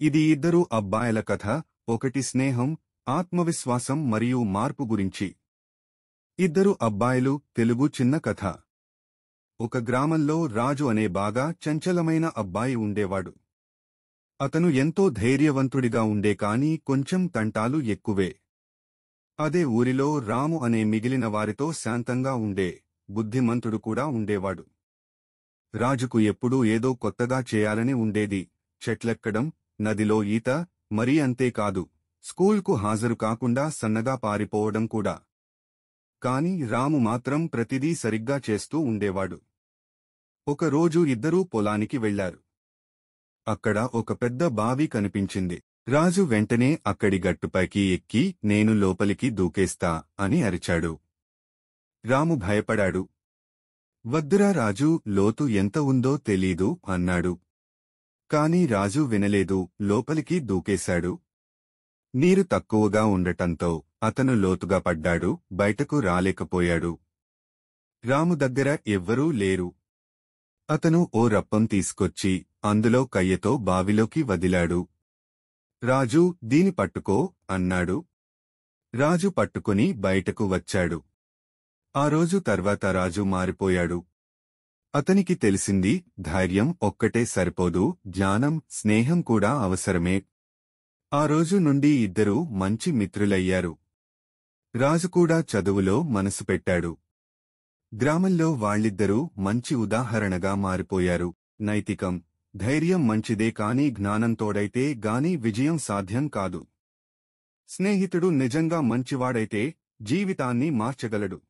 ఇది ఇద్దరు అబ్బాయిల కథ, ఒకటి స్నేహం, ఆత్మవిశ్వాసం మరియు మార్పు గురించి. ఇద్దరు అబ్బాయిలు తెలుగు చిన్న కథ. ఒక గ్రామంలో రాజు అనే బాగా చంచలమైన అబ్బాయి ఉండేవాడు. అతను ఎంతో ధైర్యవంతుడిగా ఉండే కానీ కొంచెం తంటాలు ఎక్కువే. అదే ఊరిలో రాము అనే మిగిలిన వారితో శాంతంగా ఉండే, బుద్ధిమంతుడు కూడా ఉండేవాడు. రాజుకు ఎప్పుడూ ఏదో కొత్తగా చేయాలని ఉండేది. చెట్లెక్కడం, నదిలో ఈత, మరీ అంతేకాదు, స్కూల్కు హాజరు కాకుండా సన్నగా పారిపోవడం కూడా. కాని రాము మాత్రం ప్రతిదీ సరిగ్గా చేస్తూ ఉండేవాడు. ఒకరోజు ఇద్దరూ పొలానికి వెళ్లారు. అక్కడ ఒక పెద్ద బావి కనిపించింది. రాజు వెంటనే అక్కడి గట్టుపైకి ఎక్కి నేను లోపలికి దూకేస్తా అని అరిచాడు. రాము భయపడాడు. వద్దురా రాజూ, లోతు ఎంత ఉందో తెలీదు అన్నాడు. కాని రాజు వినలేదు, లోపలికి దూకేశాడు. నీరు తక్కువగా ఉండటంతో అతను లోతుగా పడ్డాడు, బయటకు రాలేకపోయాడు. రాము దగ్గర ఎవ్వరూ లేరు. అతను ఓ రప్పం తీసుకొచ్చి అందులో కయ్యతో బావిలోకి వదిలాడు. రాజూ, దీని పట్టుకో అన్నాడు. రాజు పట్టుకుని బయటకు వచ్చాడు. ఆ రోజు తర్వాత రాజు మారిపోయాడు. అతనికి తెలిసింది, ధైర్యం ఒక్కటే సరిపోదు, జ్ఞానం, స్నేహం కూడా అవసరమే. ఆ రోజు నుండి ఇద్దరూ మంచి మిత్రులయ్యారు. రాజు కూడా చదువులో మనసు పెట్టాడు. గ్రామంలో వాళ్ళిద్దరూ మంచి ఉదాహరణగా మారిపోయారు. నైతికం, ధైర్యం మంచిదే కాని జ్ఞానం తోడైతే గాని విజయం సాధ్యం కాదు. స్నేహితుడు నిజంగా మంచివాడైతే జీవితాన్ని మార్చగలడు.